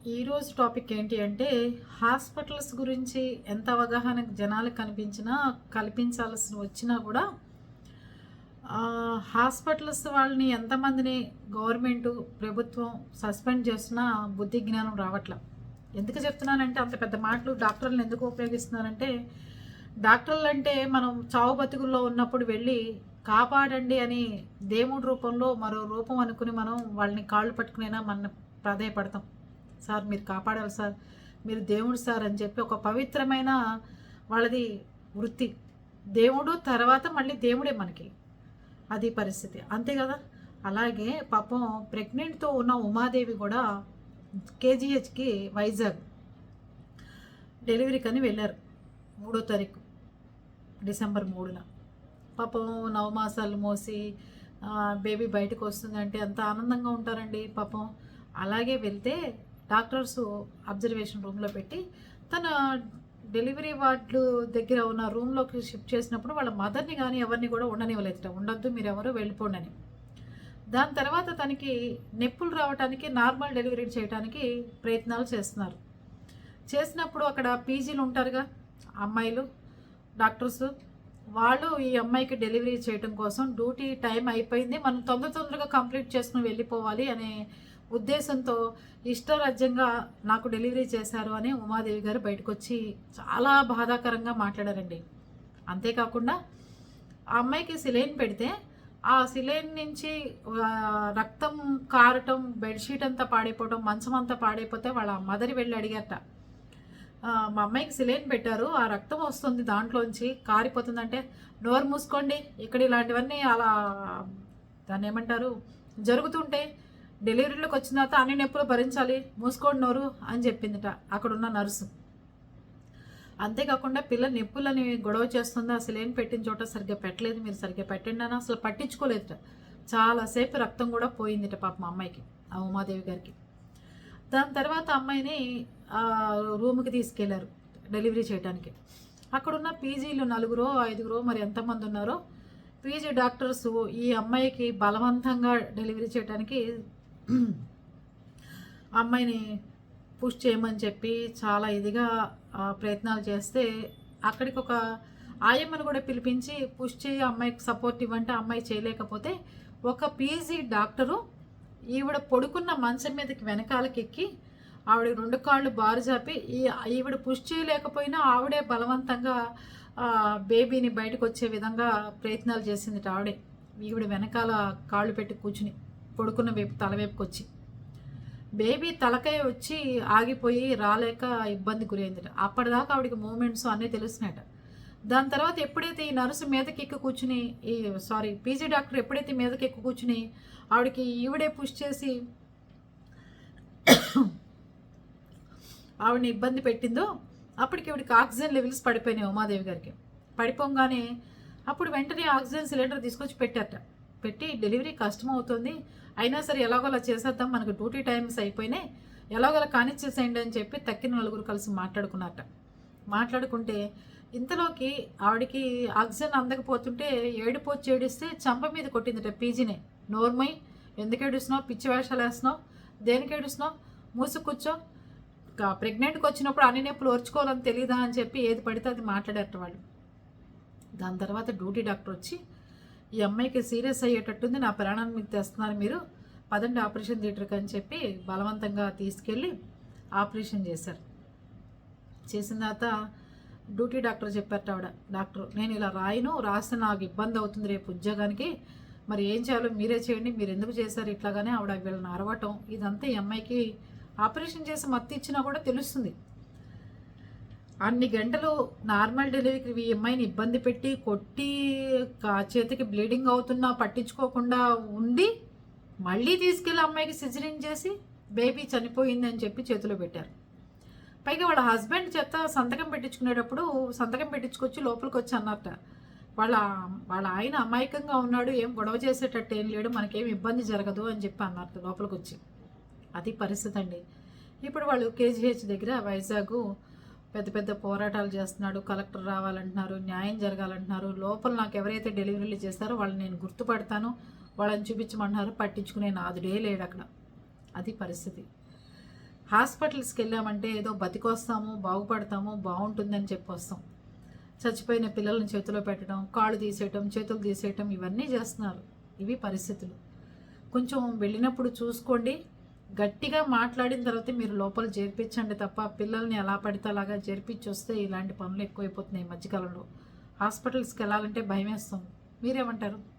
ఈరోజు టాపిక్ ఏంటి అంటే హాస్పిటల్స్ గురించి ఎంత అవగాహన జనాలకు కల్పించాల్సి వచ్చినా కూడా హాస్పిటల్స్ వాళ్ళని ఎంతమందిని గవర్నమెంట్ ప్రభుత్వం సస్పెండ్ చేస్తున్నా బుద్ధి జ్ఞానం రావట్ల. ఎందుకు చెప్తున్నానంటే అంత పెద్ద మాటలు డాక్టర్లను ఎందుకు ఉపయోగిస్తున్నారంటే డాక్టర్లు అంటే మనం చావు బతుకుల్లో ఉన్నప్పుడు వెళ్ళి కాపాడండి అని దేవుడి రూపంలో మరో రూపం అనుకుని మనం వాళ్ళని కాళ్ళు పట్టుకునైనా మన ప్రాధాయపడతాం. సార్ మీరు కాపాడాలి సార్, మీరు దేవుడు సార్ అని చెప్పి ఒక పవిత్రమైన వాళ్ళది వృత్తి. దేవుడు తర్వాత మళ్ళీ దేవుడే మనకి, అది పరిస్థితి అంతే కదా. అలాగే పాపం ప్రెగ్నెంట్తో ఉన్న ఉమాదేవి కూడా కేజీహెచ్కి వైజాగ్ డెలివరీకి అని వెళ్ళారు 3వ తారీఖు డిసెంబర్ 3న. పాపం నవమాసాలు మోసి బేబీ బయటకు వస్తుందంటే ఎంత ఆనందంగా ఉంటారండి పాపం. అలాగే వెళ్తే డాక్టర్స్ అబ్జర్వేషన్ రూమ్లో పెట్టి తన డెలివరీ వార్డు దగ్గర ఉన్న రూమ్లోకి షిఫ్ట్ చేసినప్పుడు వాళ్ళ మదర్ని కానీ ఎవరిని కూడా ఉండనివ్వలేదు. ఉండొద్దు, మీరు ఎవరు వెళ్ళిపోండి అని. దాని తర్వాత తనకి నొప్పులు రావడానికి నార్మల్ డెలివరీ చేయడానికి ప్రయత్నాలు చేస్తున్నారు. చేసినప్పుడు అక్కడ పీజీలు ఉంటారుగా అమ్మాయిలు డాక్టర్స్, వాళ్ళు ఈ అమ్మాయికి డెలివరీ చేయడం కోసం డ్యూటీ టైం అయిపోయింది, మనం తొందరగా కంప్లీట్ చేసుకుని వెళ్ళిపోవాలి అనే ఉద్దేశంతో ఇష్టరాజ్యంగా నాకు డెలివరీ చేశారు అని ఉమాదేవి గారు బయటకు వచ్చి చాలా బాధాకరంగా మాట్లాడారండి. అంతేకాకుండా ఆ అమ్మాయికి సిలైన్ పెడితే ఆ సిలైన్ నుంచి రక్తం కారటం, బెడ్షీట్ అంతా పాడైపోవడం, మంచం అంతా పాడైపోతే వాళ్ళ మదర్ వెళ్ళి అడిగారట, మా అమ్మాయికి సిలైన్ పెట్టారు, ఆ రక్తం వస్తుంది దాంట్లోంచి కారిపోతుందంటే, నోరు మూసుకోండి, ఇక్కడ ఇలాంటివన్నీ అలా దాన్ని ఏమంటారు జరుగుతుంటే డెలివరీలోకి వచ్చిన తర్వాత అన్ని నొప్పులు భరించాలి, మూసుకోండి నోరు అని చెప్పిందిట అక్కడున్న నర్సు. అంతేకాకుండా పిల్ల నొప్పులని గొడవ చేస్తుందా, సిలైన్ పెట్టిన చోట సరిగ్గా పెట్టలేదు, మీరు సరిగ్గా పెట్టండి అని అసలు పట్టించుకోలేదుట. చాలాసేపు రక్తం కూడా పోయిందిట పాపం అమ్మాయికి, ఆ ఉమాదేవి గారికి. దాని తర్వాత అమ్మాయిని రూమ్కి తీసుకెళ్లారు డెలివరీ చేయడానికి. అక్కడున్న పీజీలు 4 5 మరి ఎంతమంది ఉన్నారో పీజీ డాక్టర్స్ ఈ అమ్మాయికి బలవంతంగా డెలివరీ చేయడానికి అమ్మాయిని పుష్ చేయమని చెప్పి చాలా ఇదిగా ప్రయత్నాలు చేస్తే అక్కడికి ఒక ఆయమ్మను కూడా పిలిపించి పుష్ చేయి, అమ్మాయికి సపోర్ట్ ఇవ్వంటే అమ్మాయి చేయలేకపోతే ఒక పీజీ డాక్టరు ఈవిడ పడుకున్న మంచం మీదకి వెనకాలకి ఎక్కి ఆవిడ 2 కాళ్ళు బారు చాపి ఈవిడ పుష్ చేయలేకపోయినా ఆవిడే బలవంతంగా బేబీని బయటకు వచ్చే విధంగా ప్రయత్నాలు చేసింది. ఆవిడే ఈవిడ వెనకాల కాళ్ళు పెట్టి కూర్చుని పడుకున్న వైపు తలవైపుకి వచ్చి బేబీ తలకాయ వచ్చి ఆగిపోయి రాలేక ఇబ్బంది గురైందట. అప్పటిదాకా ఆవిడకి మూమెంట్స్ అన్నీ తెలుస్తున్నాయట. దాని తర్వాత ఎప్పుడైతే ఈ నర్సు మీదకి ఎక్కి కూర్చుని పీజీ డాక్టర్ ఎప్పుడైతే మీదకి ఎక్కి కూర్చుని ఆవిడకి ఈవిడే పుష్ చేసి ఆవిడని ఇబ్బంది పెట్టిందో అప్పటికి ఆవిడకి ఆక్సిజన్ లెవెల్స్ పడిపోయినాయి ఉమాదేవి గారికి. పడిపోగానే అప్పుడు వెంటనే ఆక్సిజన్ సిలిండర్ తీసుకొచ్చి పెట్టారట. పెట్టి డెలివరీ కష్టం అవుతుంది, అయినా సరే ఎలాగోలా చేసేద్దాం, మనకు డ్యూటీ టైమ్స్ అయిపోయినాయి, ఎలాగోలా కానిచ్చేసేయండి అని చెప్పి తక్కిన 4 కలిసి మాట్లాడుకున్నారట. మాట్లాడుకుంటే ఇంతలోకి ఆవిడకి ఆక్సిజన్ అందకపోతుంటే ఏడిస్తే చంప మీద కొట్టిందట పీజీనే. నోర్మై, ఎందుకు ఏడుస్తున్నావు, పిచ్చి వేషాలు వేస్తున్నావు, దేనికి ఏడుస్తున్నావు, మూసు కూర్చో, ప్రెగ్నెంట్కి వచ్చినప్పుడు అన్ని నొప్పులు ఓర్చుకోవాలని తెలియదా అని చెప్పి ఏది పడితే అది మాట్లాడారట వాళ్ళు. దాని తర్వాత డ్యూటీ డాక్టర్ వచ్చి ఈ అమ్మాయికి సీరియస్ అయ్యేటట్టుంది, నా ప్రాణాన్ని మీకు తెస్తున్నారు, మీరు పదండి ఆపరేషన్ థియేటర్కి అని చెప్పి బలవంతంగా తీసుకెళ్ళి ఆపరేషన్ చేశారు. చేసిన తర్వాత డ్యూటీ డాక్టర్ చెప్పారట ఆవిడ, డాక్టర్ నేను ఇలా రాస్తే నాకు ఇబ్బంది అవుతుంది రేపు ఉద్యోగానికి, మరి ఏం చేయాలో మీరే చేయండి, మీరు ఎందుకు చేశారు ఇట్లాగానే ఆవిడ వీళ్ళని అరవటం, ఇదంతా ఈ అమ్మాయికి ఆపరేషన్ చేసి మత్తు ఇచ్చినా కూడా తెలుస్తుంది. అన్ని గంటలు నార్మల్ డెలివరీకి ఈ అమ్మాయిని ఇబ్బంది పెట్టి కొట్టి చేతికి బ్లీడింగ్ అవుతున్నా పట్టించుకోకుండా ఉండి మళ్ళీ తీసుకెళ్ళి అమ్మాయికి సిజరింగ్ చేసి బేబీ చనిపోయిందని చెప్పి చేతిలో పెట్టారు. పైగా వాళ్ళ హస్బెండ్ చేత సంతకం పెట్టించుకునేటప్పుడు సంతకం పెట్టించుకొచ్చి లోపలికి వచ్చి అన్నారట, వాళ్ళ ఆయన అమాయకంగా ఉన్నాడు, ఏం గొడవ చేసేటట్టు ఏం లేడు, మనకేం ఇబ్బంది జరగదు అని చెప్పి అన్నారట లోపలికి వచ్చి. అది పరిస్థితి అండి. ఇప్పుడు వాళ్ళు కేజీహెచ్ దగ్గర వైజాగ్ పెద్ద పోరాటాలు చేస్తున్నాడు, కలెక్టర్ రావాలంటున్నారు, న్యాయం జరగాలంటున్నారు, లోపల నాకు ఎవరైతే డెలివరీలు చేస్తారో వాళ్ళని నేను గుర్తుపడతాను, వాళ్ళని చూపించమంటున్నారు, పట్టించుకునే నాదుడే లేడు అక్కడ. అది పరిస్థితి. హాస్పిటల్స్కి వెళ్ళామంటే ఏదో బతికొస్తాము, బాగుపడతాము, బాగుంటుందని చెప్పి వస్తాం. చచ్చిపోయిన పిల్లల్ని చేతిలో పెట్టడం, కాళ్ళు తీసేయటం, చేతులు తీసేయటం ఇవన్నీ చేస్తున్నారు. ఇవి పరిస్థితులు. కొంచెం వెళ్ళినప్పుడు చూసుకోండి. గట్టిగా మాట్లాడిన తర్వాత మీరు లోపల చేర్పించండి తప్ప పిల్లల్ని ఎలా పడితే అలాగా చేర్పించి వస్తే ఇలాంటి పనులు ఎక్కువైపోతున్నాయి ఈ మధ్యకాలంలో. హాస్పిటల్స్కి వెళ్ళాలంటే భయం వేస్తుంది. మీరేమంటారు?